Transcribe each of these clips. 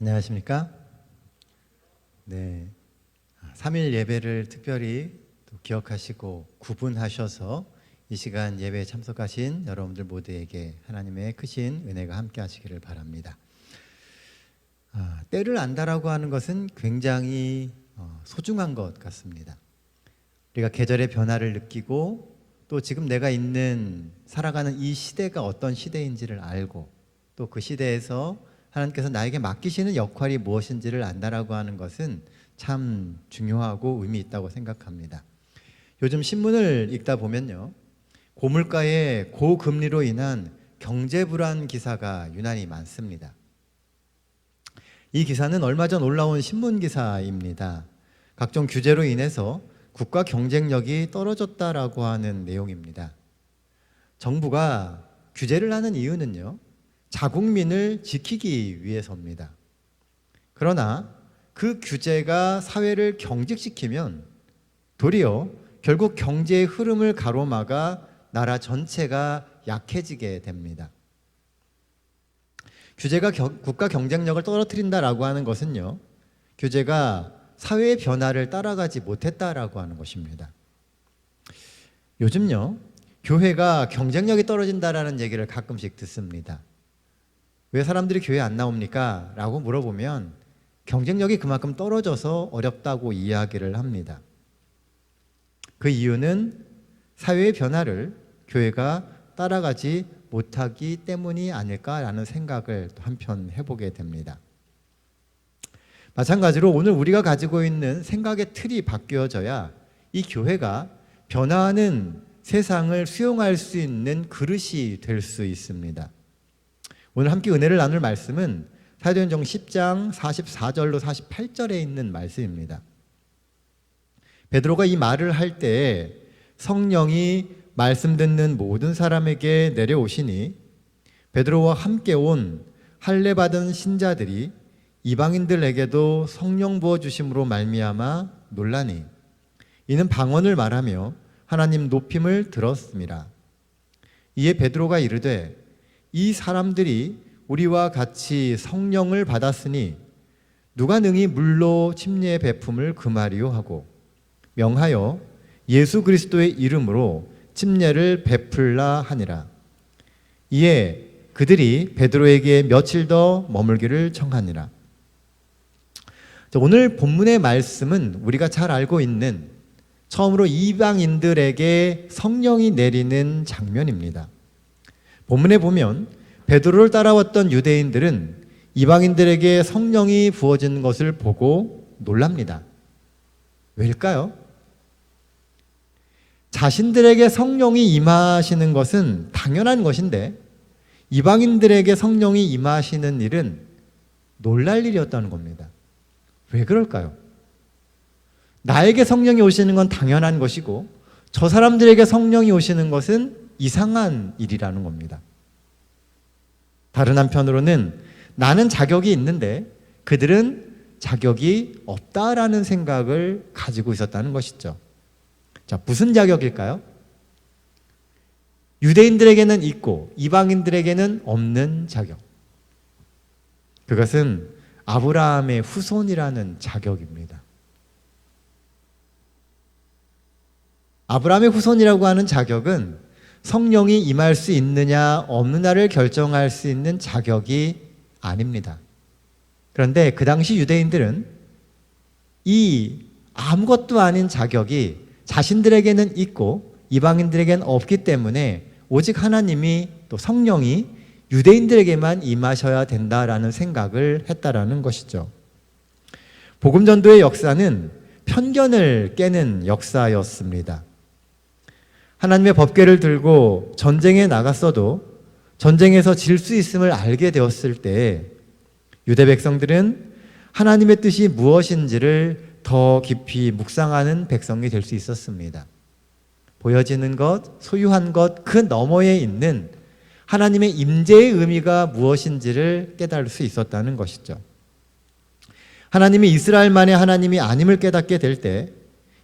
안녕하십니까? 네, 3일 예배를 특별히 또 기억하시고 구분하셔서 이 시간 예배에 참석하신 여러분들 모두에게 하나님의 크신 은혜가 함께 하시기를 바랍니다. 때를 안다라고 하는 것은 굉장히 소중한 것 같습니다. 우리가 계절의 변화를 느끼고 또 지금 내가 살아가는 이 시대가 어떤 시대인지를 알고 또 그 시대에서 하나님께서 나에게 맡기시는 역할이 무엇인지를 안다라고 하는 것은 참 중요하고 의미 있다고 생각합니다. 요즘 신문을 읽다 보면요, 고물가의 고금리로 인한 경제 불안 기사가 유난히 많습니다. 이 기사는 얼마 전 올라온 신문 기사입니다. 각종 규제로 인해서 국가 경쟁력이 떨어졌다라고 하는 내용입니다. 정부가 규제를 하는 이유는요, 자국민을 지키기 위해서입니다. 그러나 그 규제가 사회를 경직시키면 도리어 결국 경제의 흐름을 가로막아 나라 전체가 약해지게 됩니다. 규제가 국가 경쟁력을 떨어뜨린다라고 하는 것은요, 규제가 사회의 변화를 따라가지 못했다라고 하는 것입니다. 요즘요, 교회가 경쟁력이 떨어진다라는 얘기를 가끔씩 듣습니다. 왜 사람들이 교회 안 나옵니까? 라고 물어보면 경쟁력이 그만큼 떨어져서 어렵다고 이야기를 합니다. 그 이유는 사회의 변화를 교회가 따라가지 못하기 때문이 아닐까라는 생각을 또 한편 해보게 됩니다. 마찬가지로 오늘 우리가 가지고 있는 생각의 틀이 바뀌어져야 이 교회가 변화하는 세상을 수용할 수 있는 그릇이 될 수 있습니다. 오늘 함께 은혜를 나눌 말씀은 사도행전 10장 44절로 48절에 있는 말씀입니다. 베드로가 이 말을 할 때에 성령이 말씀 듣는 모든 사람에게 내려오시니 베드로와 함께 온 할례 받은 신자들이 이방인들에게도 성령 부어 주심으로 말미암아 놀라니 이는 방언을 말하며 하나님 높임을 들었습니다. 이에 베드로가 이르되 이 사람들이 우리와 같이 성령을 받았으니 누가 능히 물로 침례의 베품을 금하리요 하고 명하여 예수 그리스도의 이름으로 침례를 베풀라 하니라. 이에 그들이 베드로에게 며칠 더 머물기를 청하니라. 오늘 본문의 말씀은 우리가 잘 알고 있는 처음으로 이방인들에게 성령이 내리는 장면입니다. 본문에 보면 베드로를 따라왔던 유대인들은 이방인들에게 성령이 부어진 것을 보고 놀랍니다. 왜일까요? 자신들에게 성령이 임하시는 것은 당연한 것인데 이방인들에게 성령이 임하시는 일은 놀랄 일이었다는 겁니다. 왜 그럴까요? 나에게 성령이 오시는 건 당연한 것이고 저 사람들에게 성령이 오시는 것은 이상한 일이라는 겁니다. 다른 한편으로는 나는 자격이 있는데 그들은 자격이 없다라는 생각을 가지고 있었다는 것이죠. 자, 무슨 자격일까요? 유대인들에게는 있고 이방인들에게는 없는 자격. 그것은 아브라함의 후손이라는 자격입니다. 아브라함의 후손이라고 하는 자격은 성령이 임할 수 있느냐 없느냐를 결정할 수 있는 자격이 아닙니다. 그런데 그 당시 유대인들은 이 아무것도 아닌 자격이 자신들에게는 있고 이방인들에게는 없기 때문에 오직 하나님이 또 성령이 유대인들에게만 임하셔야 된다라는 생각을 했다라는 것이죠. 복음 전도의 역사는 편견을 깨는 역사였습니다. 하나님의 법궤를 들고 전쟁에 나갔어도 전쟁에서 질 수 있음을 알게 되었을 때 유대 백성들은 하나님의 뜻이 무엇인지를 더 깊이 묵상하는 백성이 될 수 있었습니다. 보여지는 것, 소유한 것, 그 너머에 있는 하나님의 임재의 의미가 무엇인지를 깨달을 수 있었다는 것이죠. 하나님이 이스라엘만의 하나님이 아님을 깨닫게 될 때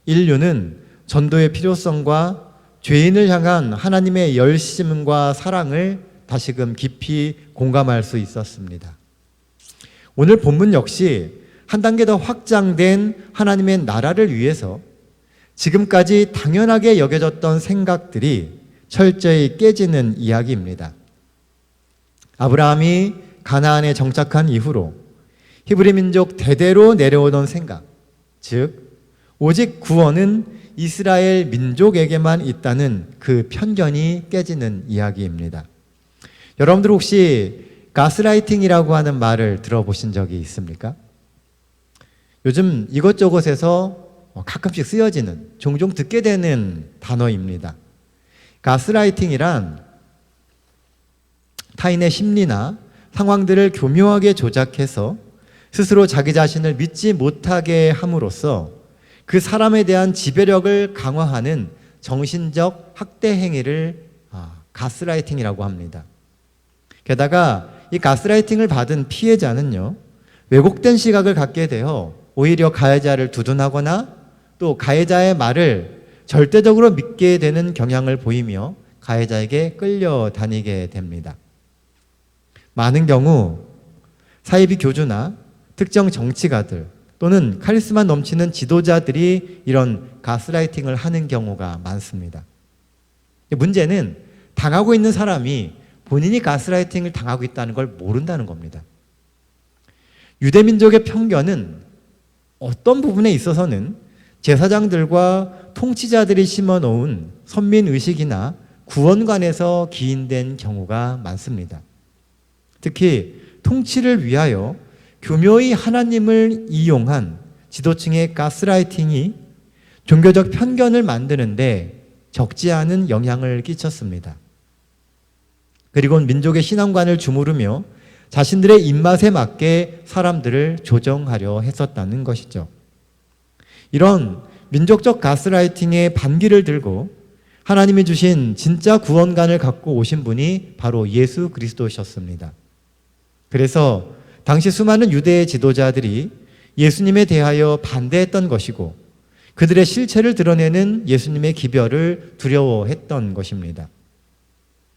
인류는 전도의 필요성과 죄인을 향한 하나님의 열심과 사랑을 다시금 깊이 공감할 수 있었습니다. 오늘 본문 역시 한 단계 더 확장된 하나님의 나라를 위해서 지금까지 당연하게 여겨졌던 생각들이 철저히 깨지는 이야기입니다. 아브라함이 가나안에 정착한 이후로 히브리 민족 대대로 내려오던 생각, 즉 오직 구원은 이스라엘 민족에게만 있다는 그 편견이 깨지는 이야기입니다. 여러분들 혹시 가스라이팅이라고 하는 말을 들어보신 적이 있습니까? 요즘 이것저것에서 가끔씩 쓰여지는, 종종 듣게 되는 단어입니다. 가스라이팅이란 타인의 심리나 상황들을 교묘하게 조작해서 스스로 자기 자신을 믿지 못하게 함으로써 그 사람에 대한 지배력을 강화하는 정신적 학대 행위를 가스라이팅이라고 합니다. 게다가 이 가스라이팅을 받은 피해자는요, 왜곡된 시각을 갖게 되어 오히려 가해자를 두둔하거나 또 가해자의 말을 절대적으로 믿게 되는 경향을 보이며 가해자에게 끌려다니게 됩니다. 많은 경우 사이비 교주나 특정 정치가들 또는 카리스마 넘치는 지도자들이 이런 가스라이팅을 하는 경우가 많습니다. 문제는 당하고 있는 사람이 본인이 가스라이팅을 당하고 있다는 걸 모른다는 겁니다. 유대민족의 편견은 어떤 부분에 있어서는 제사장들과 통치자들이 심어놓은 선민의식이나 구원관에서 기인된 경우가 많습니다. 특히 통치를 위하여 교묘히 하나님을 이용한 지도층의 가스라이팅이 종교적 편견을 만드는데 적지 않은 영향을 끼쳤습니다. 그리고 민족의 신앙관을 주무르며 자신들의 입맛에 맞게 사람들을 조정하려 했었다는 것이죠. 이런 민족적 가스라이팅의 반기를 들고 하나님이 주신 진짜 구원관을 갖고 오신 분이 바로 예수 그리스도셨습니다. 그래서 당시 수많은 유대의 지도자들이 예수님에 대하여 반대했던 것이고 그들의 실체를 드러내는 예수님의 기별을 두려워했던 것입니다.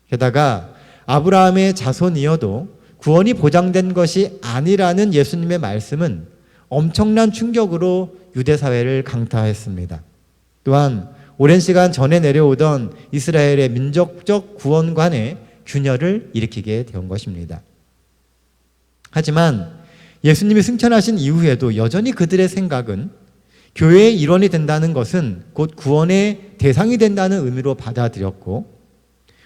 게다가 아브라함의 자손이어도 구원이 보장된 것이 아니라는 예수님의 말씀은 엄청난 충격으로 유대 사회를 강타했습니다. 또한 오랜 시간 전에 내려오던 이스라엘의 민족적 구원관의 균열을 일으키게 된 것입니다. 하지만 예수님이 승천하신 이후에도 여전히 그들의 생각은 교회의 일원이 된다는 것은 곧 구원의 대상이 된다는 의미로 받아들였고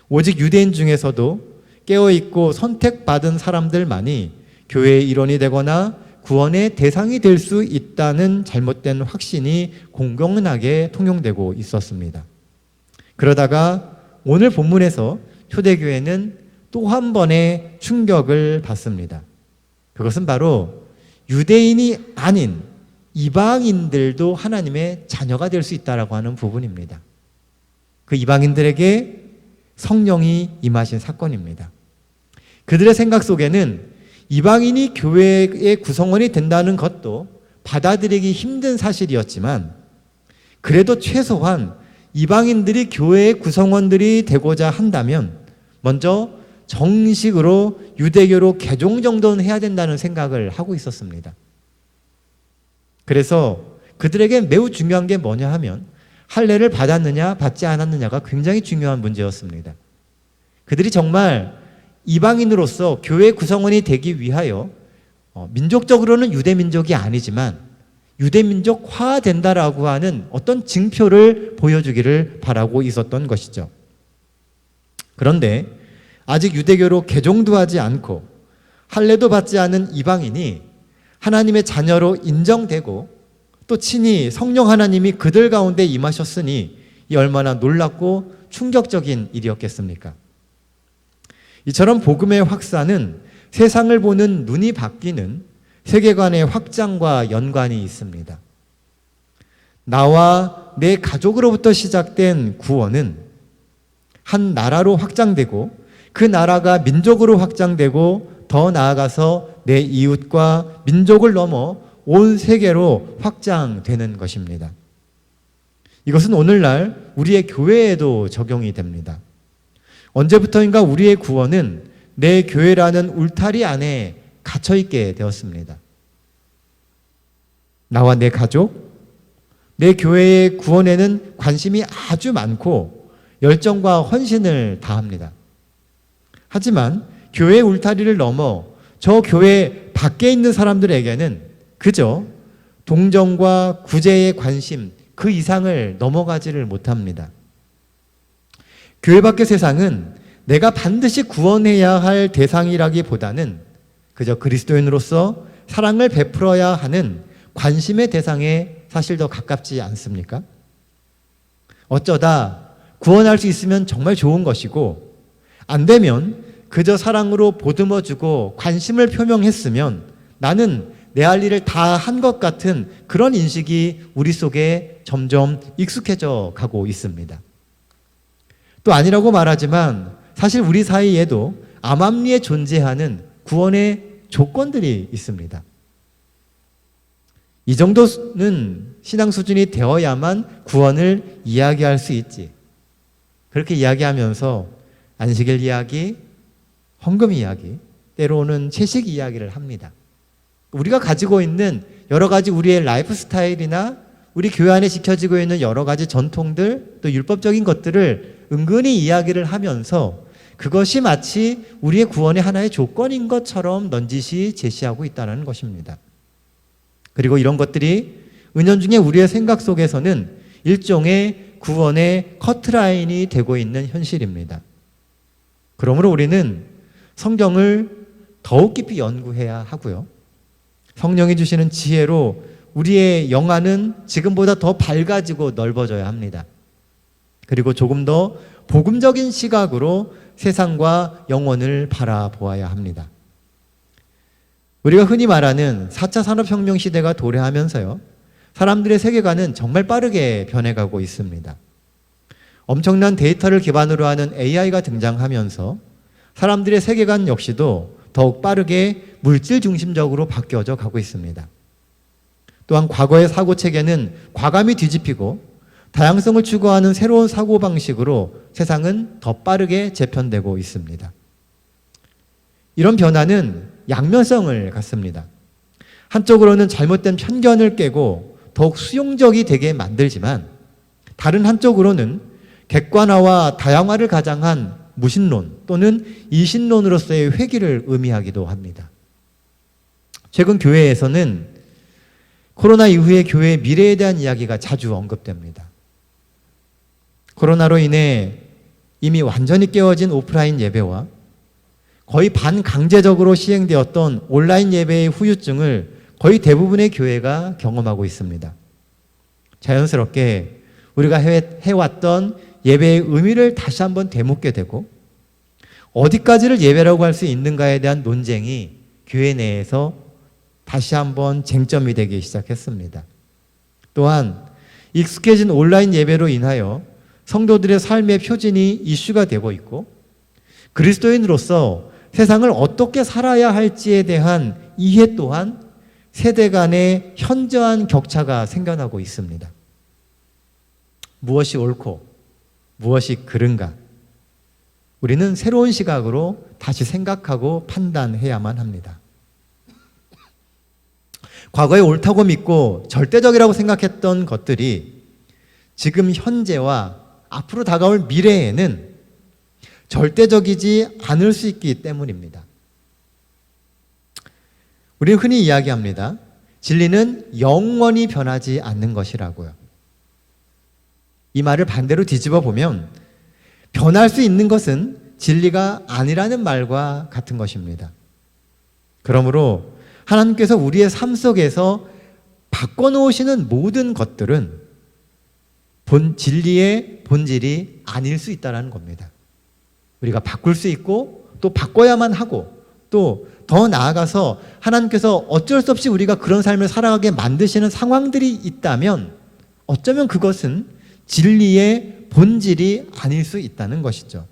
오직 유대인 중에서도 깨어있고 선택받은 사람들만이 교회의 일원이 되거나 구원의 대상이 될 수 있다는 잘못된 확신이 공공연하게 통용되고 있었습니다. 그러다가 오늘 본문에서 초대교회는 또 한 번의 충격을 받습니다. 그것은 바로 유대인이 아닌 이방인들도 하나님의 자녀가 될 수 있다라고 하는 부분입니다. 그 이방인들에게 성령이 임하신 사건입니다. 그들의 생각 속에는 이방인이 교회의 구성원이 된다는 것도 받아들이기 힘든 사실이었지만 그래도 최소한 이방인들이 교회의 구성원들이 되고자 한다면 먼저 정식으로 유대교로 개종 정도는 해야 된다는 생각을 하고 있었습니다. 그래서 그들에게 매우 중요한 게 뭐냐 하면 할례를 받았느냐 받지 않았느냐가 굉장히 중요한 문제였습니다. 그들이 정말 이방인으로서 교회 구성원이 되기 위하여 민족적으로는 유대민족이 아니지만 유대민족화된다라고 하는 어떤 징표를 보여주기를 바라고 있었던 것이죠. 그런데 아직 유대교로 개종도 하지 않고 할례도 받지 않은 이방인이 하나님의 자녀로 인정되고 또 친히 성령 하나님이 그들 가운데 임하셨으니 이 얼마나 놀랍고 충격적인 일이었겠습니까? 이처럼 복음의 확산은 세상을 보는 눈이 바뀌는 세계관의 확장과 연관이 있습니다. 나와 내 가족으로부터 시작된 구원은 한 나라로 확장되고 그 나라가 민족으로 확장되고 더 나아가서 내 이웃과 민족을 넘어 온 세계로 확장되는 것입니다. 이것은 오늘날 우리의 교회에도 적용이 됩니다. 언제부터인가 우리의 구원은 내 교회라는 울타리 안에 갇혀 있게 되었습니다. 나와 내 가족, 내 교회의 구원에는 관심이 아주 많고 열정과 헌신을 다합니다. 하지만 교회 울타리를 넘어 저 교회 밖에 있는 사람들에게는 그저 동정과 구제의 관심 그 이상을 넘어가지를 못합니다. 교회 밖의 세상은 내가 반드시 구원해야 할 대상이라기보다는 그저 그리스도인으로서 사랑을 베풀어야 하는 관심의 대상에 사실 더 가깝지 않습니까? 어쩌다 구원할 수 있으면 정말 좋은 것이고 안 되면 그저 사랑으로 보듬어주고 관심을 표명했으면 나는 내 할 일을 다 한 것 같은 그런 인식이 우리 속에 점점 익숙해져 가고 있습니다. 또 아니라고 말하지만 사실 우리 사이에도 암암리에 존재하는 구원의 조건들이 있습니다. 이 정도는 신앙 수준이 되어야만 구원을 이야기할 수 있지. 그렇게 이야기하면서 안식일 이야기, 헌금 이야기, 때로는 채식 이야기를 합니다. 우리가 가지고 있는 여러 가지 우리의 라이프 스타일이나 우리 교회 안에 지켜지고 있는 여러 가지 전통들, 또 율법적인 것들을 은근히 이야기를 하면서 그것이 마치 우리의 구원의 하나의 조건인 것처럼 넌지시 제시하고 있다는 것입니다. 그리고 이런 것들이 은연중에 우리의 생각 속에서는 일종의 구원의 커트라인이 되고 있는 현실입니다. 그러므로 우리는 성경을 더욱 깊이 연구해야 하고요. 성령이 주시는 지혜로 우리의 영안은 지금보다 더 밝아지고 넓어져야 합니다. 그리고 조금 더 복음적인 시각으로 세상과 영혼을 바라보아야 합니다. 우리가 흔히 말하는 4차 산업혁명 시대가 도래하면서요, 사람들의 세계관은 정말 빠르게 변해가고 있습니다. 엄청난 데이터를 기반으로 하는 AI가 등장하면서 사람들의 세계관 역시도 더욱 빠르게 물질 중심적으로 바뀌어져 가고 있습니다. 또한 과거의 사고체계는 과감히 뒤집히고 다양성을 추구하는 새로운 사고방식으로 세상은 더 빠르게 재편되고 있습니다. 이런 변화는 양면성을 갖습니다. 한쪽으로는 잘못된 편견을 깨고 더욱 수용적이 되게 만들지만 다른 한쪽으로는 객관화와 다양화를 가장한 무신론 또는 이신론으로서의 회귀를 의미하기도 합니다. 최근 교회에서는 코로나 이후의 교회의 미래에 대한 이야기가 자주 언급됩니다. 코로나로 인해 이미 완전히 깨어진 오프라인 예배와 거의 반강제적으로 시행되었던 온라인 예배의 후유증을 거의 대부분의 교회가 경험하고 있습니다. 자연스럽게 우리가 해왔던 예배의 의미를 다시 한번 되묻게 되고 어디까지를 예배라고 할 수 있는가에 대한 논쟁이 교회 내에서 다시 한번 쟁점이 되기 시작했습니다. 또한 익숙해진 온라인 예배로 인하여 성도들의 삶의 표준이 이슈가 되고 있고 그리스도인으로서 세상을 어떻게 살아야 할지에 대한 이해 또한 세대 간의 현저한 격차가 생겨나고 있습니다. 무엇이 옳고 무엇이 그른가? 우리는 새로운 시각으로 다시 생각하고 판단해야만 합니다. 과거에 옳다고 믿고 절대적이라고 생각했던 것들이 지금 현재와 앞으로 다가올 미래에는 절대적이지 않을 수 있기 때문입니다. 우리는 흔히 이야기합니다. 진리는 영원히 변하지 않는 것이라고요. 이 말을 반대로 뒤집어 보면 변할 수 있는 것은 진리가 아니라는 말과 같은 것입니다. 그러므로 하나님께서 우리의 삶 속에서 바꿔놓으시는 모든 것들은 진리의 본질이 아닐 수 있다는 겁니다. 우리가 바꿀 수 있고 또 바꿔야만 하고 또 더 나아가서 하나님께서 어쩔 수 없이 우리가 그런 삶을 살아가게 만드시는 상황들이 있다면 어쩌면 그것은 진리의 본질이 아닐 수 있다는 것이죠.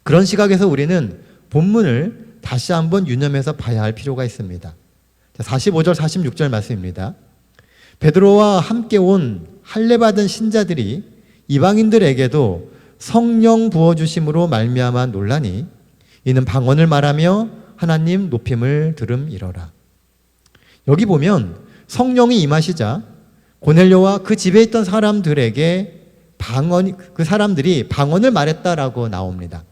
그런 시각에서 우리는 본문을 다시 한번 유념해서 봐야 할 필요가 있습니다. 45절 46절 말씀입니다. 베드로와 함께 온 할례받은 신자들이 이방인들에게도 성령 부어주심으로 말미암아 놀라니 이는 방언을 말하며 하나님 높임을 들음이러라. 여기 보면 성령이 임하시자 고넬료와 그 집에 있던 사람들에게 그 사람들이 방언을 말했다라고 나옵니다.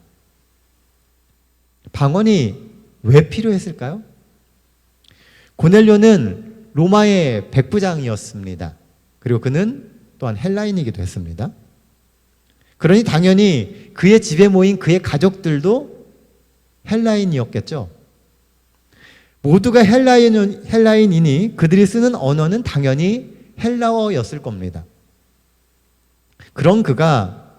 방언이 왜 필요했을까요? 고넬료는 로마의 백부장이었습니다. 그리고 그는 또한 헬라인이기도 했습니다. 그러니 당연히 그의 집에 모인 그의 가족들도 헬라인이었겠죠. 모두가 헬라인이니 그들이 쓰는 언어는 당연히 헬라어였을 겁니다. 그런 그가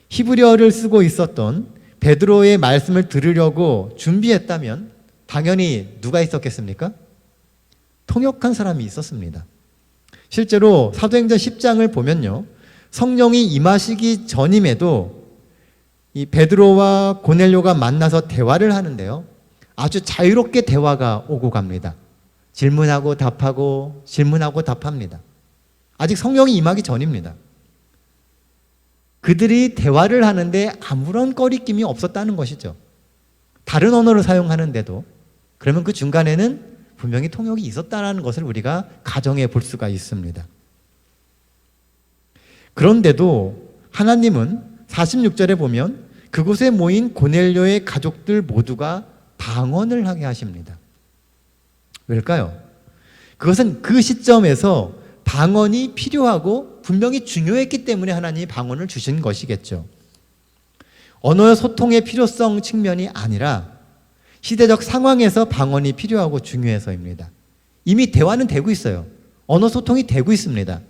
히브리어를 쓰고 있었던 베드로의 말씀을 들으려고 준비했다면 당연히 누가 있었겠습니까? 통역한 사람이 있었습니다. 실제로 사도행전 10장을 보면요, 성령이 임하시기 전임에도 이 베드로와 고넬료가 만나서 대화를 하는데요, 아주 자유롭게 대화가 오고 갑니다. 질문하고 답하고 질문하고 답합니다. 아직 성령이 임하기 전입니다. 그들이 대화를 하는데 아무런 꺼리낌이 없었다는 것이죠. 다른 언어를 사용하는데도. 그러면 그 중간에는 분명히 통역이 있었다는 것을 우리가 가정해 볼 수가 있습니다. 그런데도 하나님은 46절에 보면 그곳에 모인 고넬료의 가족들 모두가 방언을 하게 하십니다. 왜일까요? 그것은 그 시점에서 방언이 필요하고 분명히 중요했기 때문에 하나님이 방언을 주신 것이겠죠. 언어의 소통의 필요성 측면이 아니라 시대적 상황에서 방언이 필요하고 중요해서입니다. 이미 대화는 되고 있어요. 언어 소통이 되고 있습니다.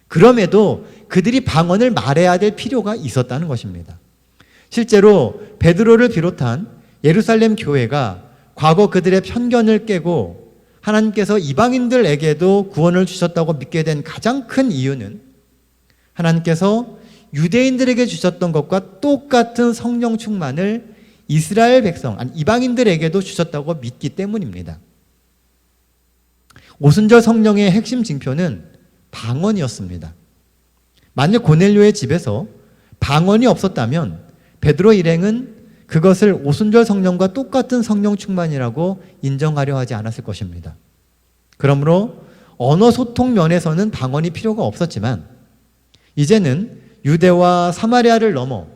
그럼에도 그들이 방언을 말해야 될 필요가 있었다는 것입니다. 실제로 베드로를 비롯한 예루살렘 교회가 과거 그들의 편견을 깨고 하나님께서 이방인들에게도 구원을 주셨다고 믿게 된 가장 큰 이유는 하나님께서 유대인들에게 주셨던 것과 똑같은 성령 충만을 이스라엘 백성, 아니 이방인들에게도 주셨다고 믿기 때문입니다. 오순절 성령의 핵심 징표는 방언이었습니다. 만약 고넬료의 집에서 방언이 없었다면 베드로 일행은 그것을 오순절 성령과 똑같은 성령 충만이라고 인정하려 하지 않았을 것입니다. 그러므로 언어 소통 면에서는 방언이 필요가 없었지만 이제는 유대와 사마리아를 넘어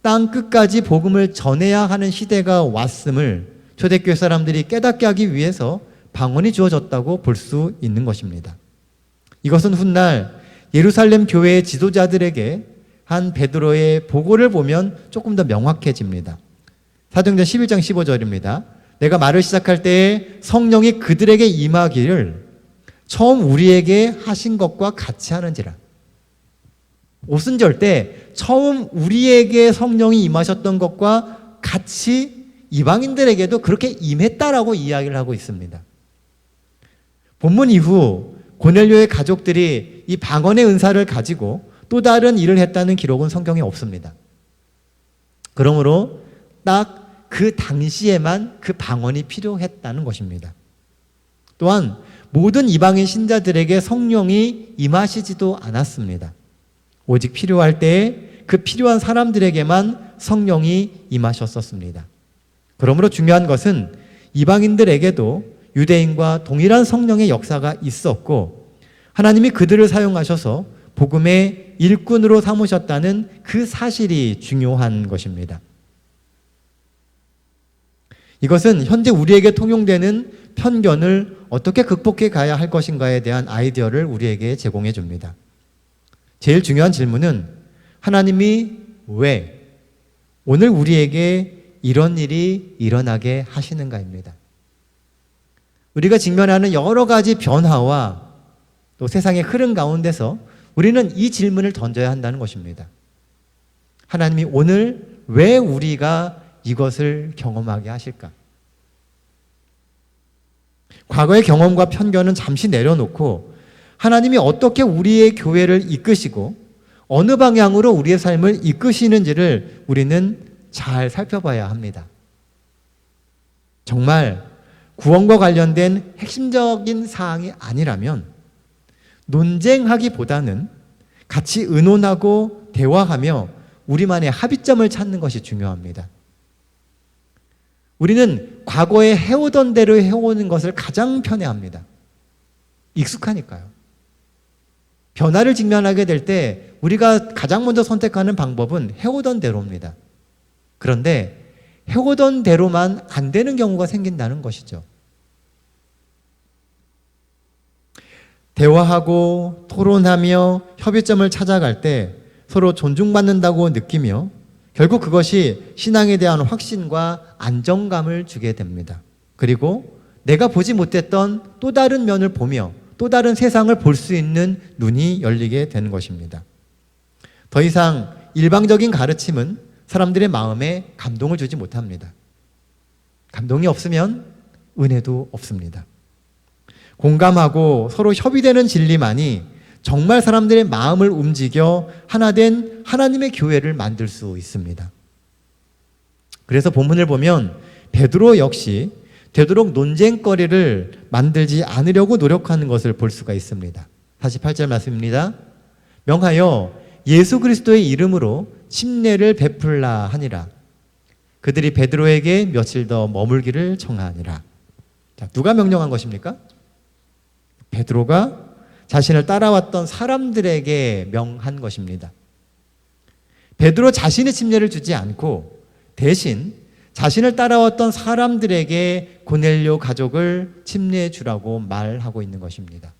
땅 끝까지 복음을 전해야 하는 시대가 왔음을 초대교회 사람들이 깨닫게 하기 위해서 방언이 주어졌다고 볼 수 있는 것입니다. 이것은 훗날 예루살렘 교회의 지도자들에게 한 베드로의 보고를 보면 조금 더 명확해집니다. 사도행전 11장 15절입니다. 내가 말을 시작할 때에 성령이 그들에게 임하기를 처음 우리에게 하신 것과 같이 하는지라. 오순절 때 처음 우리에게 성령이 임하셨던 것과 같이 이방인들에게도 그렇게 임했다라고 이야기를 하고 있습니다. 본문 이후 고넬료의 가족들이 이 방언의 은사를 가지고 또 다른 일을 했다는 기록은 성경에 없습니다. 그러므로 딱 그 당시에만 그 방언이 필요했다는 것입니다. 또한 모든 이방인 신자들에게 성령이 임하시지도 않았습니다. 오직 필요할 때에 그 필요한 사람들에게만 성령이 임하셨었습니다. 그러므로 중요한 것은 이방인들에게도 유대인과 동일한 성령의 역사가 있었고 하나님이 그들을 사용하셔서 복음의 일꾼으로 삼으셨다는 그 사실이 중요한 것입니다. 이것은 현재 우리에게 통용되는 편견을 어떻게 극복해 가야 할 것인가에 대한 아이디어를 우리에게 제공해 줍니다. 제일 중요한 질문은 하나님이 왜 오늘 우리에게 이런 일이 일어나게 하시는가입니다. 우리가 직면하는 여러 가지 변화와 또 세상의 흐름 가운데서 우리는 이 질문을 던져야 한다는 것입니다. 하나님이 오늘 왜 우리가 이것을 경험하게 하실까? 과거의 경험과 편견은 잠시 내려놓고 하나님이 어떻게 우리의 교회를 이끄시고 어느 방향으로 우리의 삶을 이끄시는지를 우리는 잘 살펴봐야 합니다. 정말 구원과 관련된 핵심적인 사항이 아니라면 논쟁하기보다는 같이 의논하고 대화하며 우리만의 합의점을 찾는 것이 중요합니다. 우리는 과거에 해오던 대로 해오는 것을 가장 편해합니다. 익숙하니까요. 변화를 직면하게 될 때 우리가 가장 먼저 선택하는 방법은 해오던 대로입니다. 그런데 해오던 대로만 안 되는 경우가 생긴다는 것이죠. 대화하고 토론하며 협의점을 찾아갈 때 서로 존중받는다고 느끼며 결국 그것이 신앙에 대한 확신과 안정감을 주게 됩니다. 그리고 내가 보지 못했던 또 다른 면을 보며 또 다른 세상을 볼 수 있는 눈이 열리게 되는 것입니다. 더 이상 일방적인 가르침은 사람들의 마음에 감동을 주지 못합니다. 감동이 없으면 은혜도 없습니다. 공감하고 서로 협의되는 진리만이 정말 사람들의 마음을 움직여 하나 된 하나님의 교회를 만들 수 있습니다. 그래서 본문을 보면 베드로 역시 되도록 논쟁거리를 만들지 않으려고 노력하는 것을 볼 수가 있습니다. 48절 말씀입니다. 명하여 예수 그리스도의 이름으로 침례를 베풀라 하니라. 그들이 베드로에게 며칠 더 머물기를 청하니라. 자, 누가 명령한 것입니까? 베드로가 자신을 따라왔던 사람들에게 명한 것입니다. 베드로 자신의 침례를 주지 않고 대신 자신을 따라왔던 사람들에게 고넬료 가족을 침례해 주라고 말하고 있는 것입니다.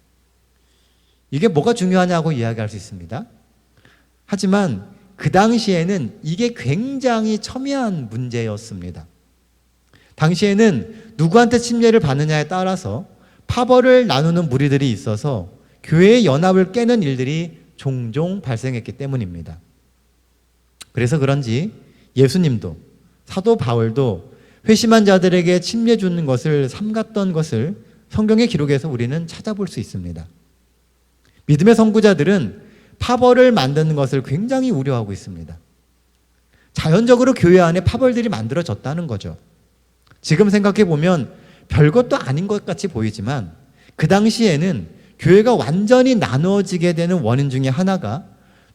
이게 뭐가 중요하냐고 이야기할 수 있습니다. 하지만 그 당시에는 이게 굉장히 첨예한 문제였습니다. 당시에는 누구한테 침례를 받느냐에 따라서 파벌을 나누는 무리들이 있어서 교회의 연합을 깨는 일들이 종종 발생했기 때문입니다. 그래서 그런지 예수님도 사도 바울도 회심한 자들에게 침례 주는 것을 삼갔던 것을 성경의 기록에서 우리는 찾아볼 수 있습니다. 믿음의 선구자들은 파벌을 만드는 것을 굉장히 우려하고 있습니다. 자연적으로 교회 안에 파벌들이 만들어졌다는 거죠. 지금 생각해 보면 별것도 아닌 것 같이 보이지만 그 당시에는 교회가 완전히 나누어지게 되는 원인 중에 하나가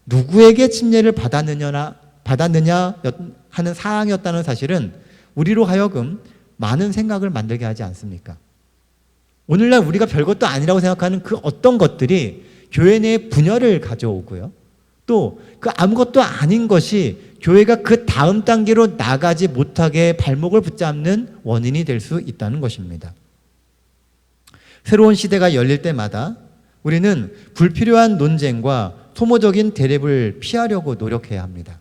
누구에게 침례를 받았느냐 하는 사항이었다는 사실은 우리로 하여금 많은 생각을 만들게 하지 않습니까? 오늘날 우리가 별것도 아니라고 생각하는 그 어떤 것들이 교회 내에 분열을 가져오고요. 또 그 아무것도 아닌 것이 교회가 그 다음 단계로 나가지 못하게 발목을 붙잡는 원인이 될 수 있다는 것입니다. 새로운 시대가 열릴 때마다 우리는 불필요한 논쟁과 소모적인 대립을 피하려고 노력해야 합니다.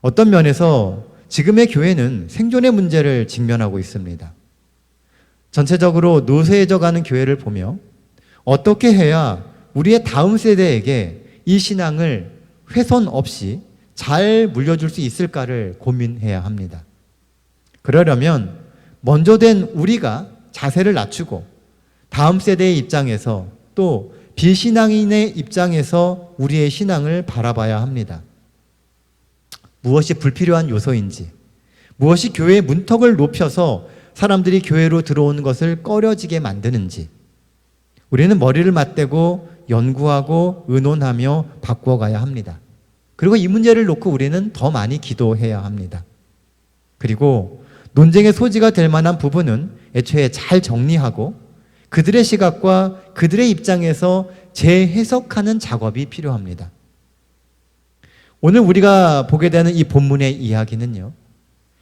어떤 면에서 지금의 교회는 생존의 문제를 직면하고 있습니다. 전체적으로 노쇠해져가는 교회를 보며 어떻게 해야 우리의 다음 세대에게 이 신앙을 훼손 없이 잘 물려줄 수 있을까를 고민해야 합니다. 그러려면 먼저 된 우리가 자세를 낮추고 다음 세대의 입장에서 또 비신앙인의 입장에서 우리의 신앙을 바라봐야 합니다. 무엇이 불필요한 요소인지, 무엇이 교회의 문턱을 높여서 사람들이 교회로 들어오는 것을 꺼려지게 만드는지 우리는 머리를 맞대고 연구하고 의논하며 바꿔가야 합니다. 그리고 이 문제를 놓고 우리는 더 많이 기도해야 합니다. 그리고 논쟁의 소지가 될 만한 부분은 애초에 잘 정리하고 그들의 시각과 그들의 입장에서 재해석하는 작업이 필요합니다. 오늘 우리가 보게 되는 이 본문의 이야기는요,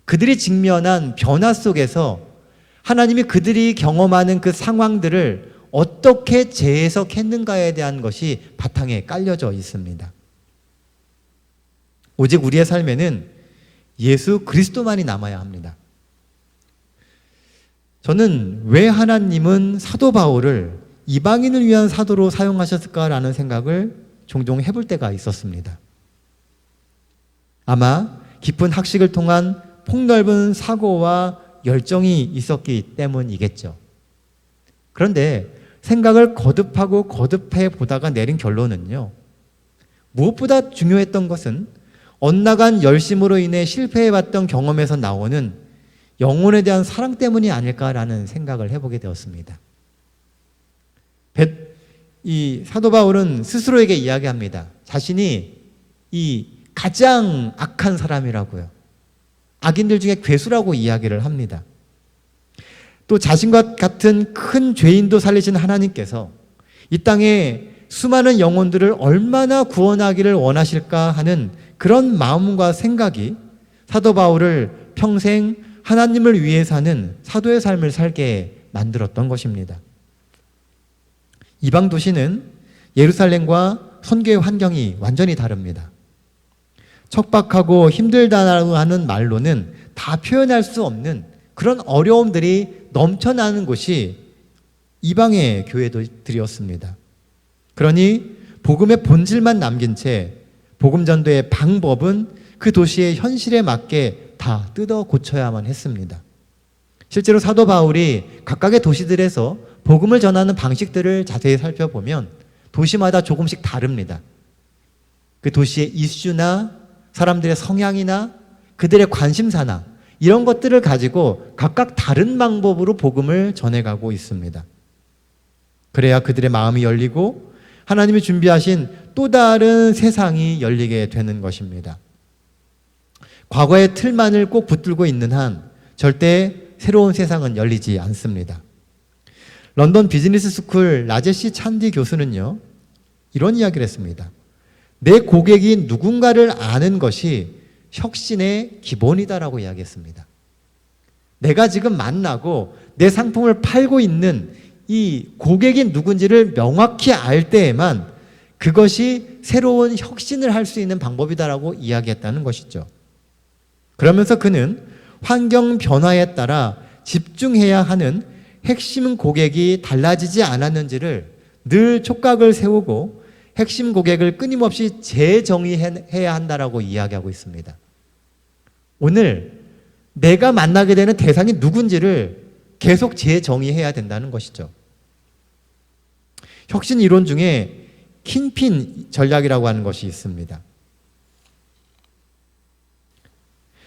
그들이 직면한 변화 속에서 하나님이 그들이 경험하는 그 상황들을 어떻게 재해석했는가에 대한 것이 바탕에 깔려져 있습니다. 오직 우리의 삶에는 예수 그리스도만이 남아야 합니다. 저는 왜 하나님은 사도 바울을 이방인을 위한 사도로 사용하셨을까라는 생각을 종종 해볼 때가 있었습니다. 아마 깊은 학식을 통한 폭넓은 사고와 열정이 있었기 때문이겠죠. 그런데 생각을 거듭해 보다가 내린 결론은요, 무엇보다 중요했던 것은 엇나간 열심으로 인해 실패해봤던 경험에서 나오는 영혼에 대한 사랑 때문이 아닐까라는 생각을 해보게 되었습니다. 이 사도 바울은 스스로에게 이야기합니다. 자신이 이 가장 악한 사람이라고요. 악인들 중에 괴수라고 이야기를 합니다. 또 자신과 같은 큰 죄인도 살리신 하나님께서 이 땅에 수많은 영혼들을 얼마나 구원하기를 원하실까 하는 그런 마음과 생각이 사도 바울을 평생 하나님을 위해 사는 사도의 삶을 살게 만들었던 것입니다. 이방 도시는 예루살렘과 선교의 환경이 완전히 다릅니다. 척박하고 힘들다고 하는 말로는 다 표현할 수 없는 그런 어려움들이 넘쳐나는 곳이 이방의 교회들이었습니다. 그러니 복음의 본질만 남긴 채 복음 전도의 방법은 그 도시의 현실에 맞게 다 뜯어 고쳐야만 했습니다. 실제로 사도 바울이 각각의 도시들에서 복음을 전하는 방식들을 자세히 살펴보면 도시마다 조금씩 다릅니다. 그 도시의 이슈나 사람들의 성향이나 그들의 관심사나 이런 것들을 가지고 각각 다른 방법으로 복음을 전해가고 있습니다. 그래야 그들의 마음이 열리고 하나님이 준비하신 또 다른 세상이 열리게 되는 것입니다. 과거의 틀만을 꼭 붙들고 있는 한 절대 새로운 세상은 열리지 않습니다. 런던 비즈니스 스쿨 라제시 찬디 교수는요, 이런 이야기를 했습니다. 내 고객이 누군가를 아는 것이 혁신의 기본이다라고 이야기했습니다. 내가 지금 만나고 내 상품을 팔고 있는 이 고객이 누군지를 명확히 알 때에만 그것이 새로운 혁신을 할 수 있는 방법이다라고 이야기했다는 것이죠. 그러면서 그는 환경 변화에 따라 집중해야 하는 핵심 고객이 달라지지 않았는지를 늘 촉각을 세우고 핵심 고객을 끊임없이 재정의해야 한다라고 이야기하고 있습니다. 오늘 내가 만나게 되는 대상이 누군지를 계속 재정의해야 된다는 것이죠. 혁신 이론 중에 킹핀 전략이라고 하는 것이 있습니다.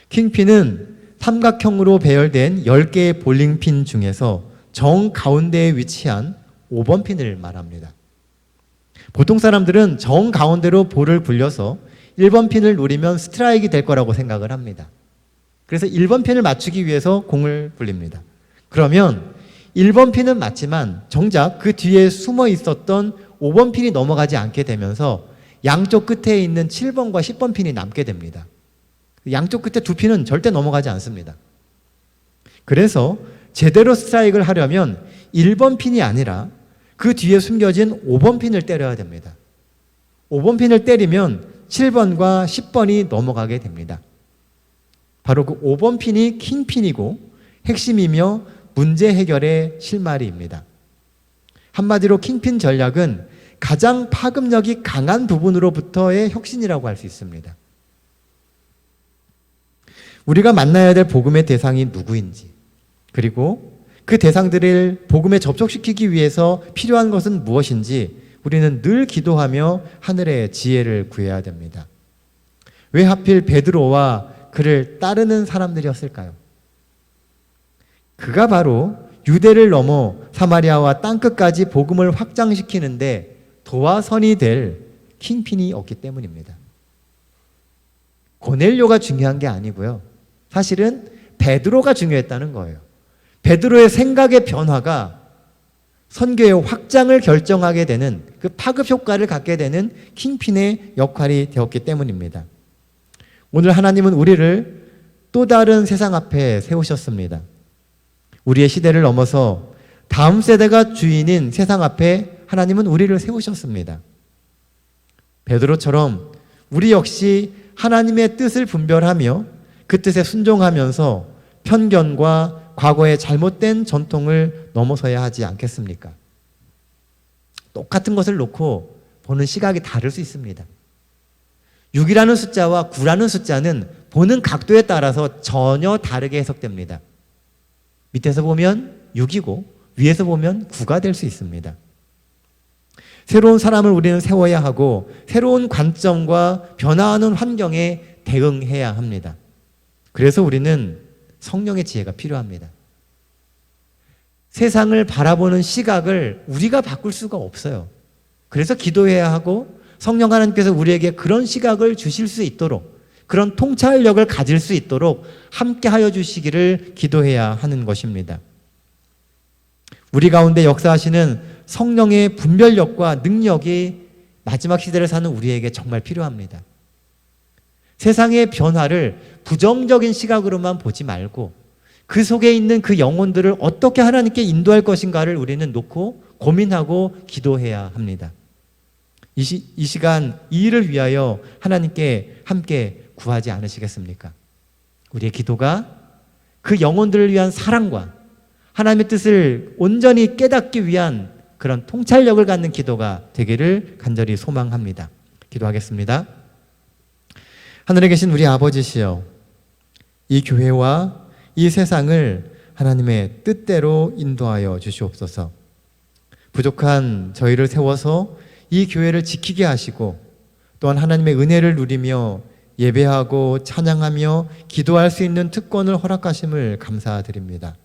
킹핀은 삼각형으로 배열된 10개의 볼링핀 중에서 정 가운데에 위치한 5번 핀을 말합니다. 보통 사람들은 정 가운데로 볼을 굴려서 1번 핀을 노리면 스트라이크가 될 거라고 생각을 합니다. 그래서 1번 핀을 맞추기 위해서 공을 굴립니다. 그러면 1번 핀은 맞지만 정작 그 뒤에 숨어 있었던 5번 핀이 넘어가지 않게 되면서 양쪽 끝에 있는 7번과 10번 핀이 남게 됩니다. 양쪽 끝에 두 핀은 절대 넘어가지 않습니다. 그래서 제대로 스트라이크를 하려면 1번 핀이 아니라 그 뒤에 숨겨진 5번 핀을 때려야 됩니다. 5번 핀을 때리면 7번과 10번이 넘어가게 됩니다. 바로 그 5번 핀이 킹핀이고 핵심이며 문제 해결의 실마리입니다. 한마디로 킹핀 전략은 가장 파급력이 강한 부분으로부터의 혁신이라고 할 수 있습니다. 우리가 만나야 될 복음의 대상이 누구인지, 그리고 그 대상들을 복음에 접촉시키기 위해서 필요한 것은 무엇인지 우리는 늘 기도하며 하늘의 지혜를 구해야 됩니다. 왜 하필 베드로와 그를 따르는 사람들이었을까요? 그가 바로 유대를 넘어 사마리아와 땅끝까지 복음을 확장시키는데 도화선이 될 킹핀이었기 때문입니다. 고넬료가 중요한 게 아니고요. 사실은 베드로가 중요했다는 거예요. 베드로의 생각의 변화가 선교의 확장을 결정하게 되는 그 파급 효과를 갖게 되는 킹핀의 역할이 되었기 때문입니다. 오늘 하나님은 우리를 또 다른 세상 앞에 세우셨습니다. 우리의 시대를 넘어서 다음 세대가 주인인 세상 앞에 하나님은 우리를 세우셨습니다. 베드로처럼 우리 역시 하나님의 뜻을 분별하며 그 뜻에 순종하면서 편견과 과거의 잘못된 전통을 넘어서야 하지 않겠습니까? 똑같은 것을 놓고 보는 시각이 다를 수 있습니다. 6이라는 숫자와 9라는 숫자는 보는 각도에 따라서 전혀 다르게 해석됩니다. 밑에서 보면 6이고 위에서 보면 9가 될 수 있습니다. 새로운 사람을 우리는 세워야 하고 새로운 관점과 변화하는 환경에 대응해야 합니다. 그래서 우리는 성령의 지혜가 필요합니다. 세상을 바라보는 시각을 우리가 바꿀 수가 없어요. 그래서 기도해야 하고 성령 하나님께서 우리에게 그런 시각을 주실 수 있도록 그런 통찰력을 가질 수 있도록 함께 하여 주시기를 기도해야 하는 것입니다. 우리 가운데 역사하시는 성령의 분별력과 능력이 마지막 시대를 사는 우리에게 정말 필요합니다. 세상의 변화를 부정적인 시각으로만 보지 말고 그 속에 있는 그 영혼들을 어떻게 하나님께 인도할 것인가를 우리는 놓고 고민하고 기도해야 합니다. 이 시간 이 일을 위하여 하나님께 함께 구하지 않으시겠습니까? 우리의 기도가 그 영혼들을 위한 사랑과 하나님의 뜻을 온전히 깨닫기 위한 그런 통찰력을 갖는 기도가 되기를 간절히 소망합니다. 기도하겠습니다. 하늘에 계신 우리 아버지시여, 이 교회와 이 세상을 하나님의 뜻대로 인도하여 주시옵소서. 부족한 저희를 세워서 이 교회를 지키게 하시고 또한 하나님의 은혜를 누리며 예배하고 찬양하며 기도할 수 있는 특권을 허락하심을 감사드립니다.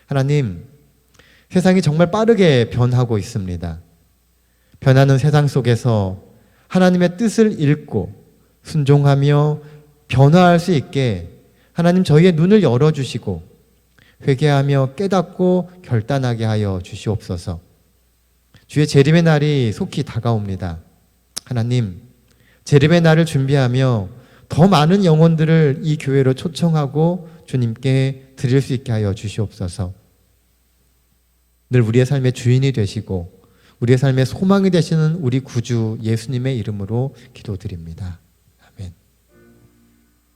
하나님, 세상이 정말 빠르게 변하고 있습니다. 변하는 세상 속에서 하나님의 뜻을 읽고 순종하며 변화할 수 있게 하나님 저희의 눈을 열어주시고 회개하며 깨닫고 결단하게 하여 주시옵소서. 주의 재림의 날이 속히 다가옵니다. 하나님, 재림의 날을 준비하며 더 많은 영혼들을 이 교회로 초청하고 주님께 드릴 수 있게 하여 주시옵소서. 늘 우리의 삶의 주인이 되시고 우리의 삶의 소망이 되시는 우리 구주 예수님의 이름으로 기도드립니다.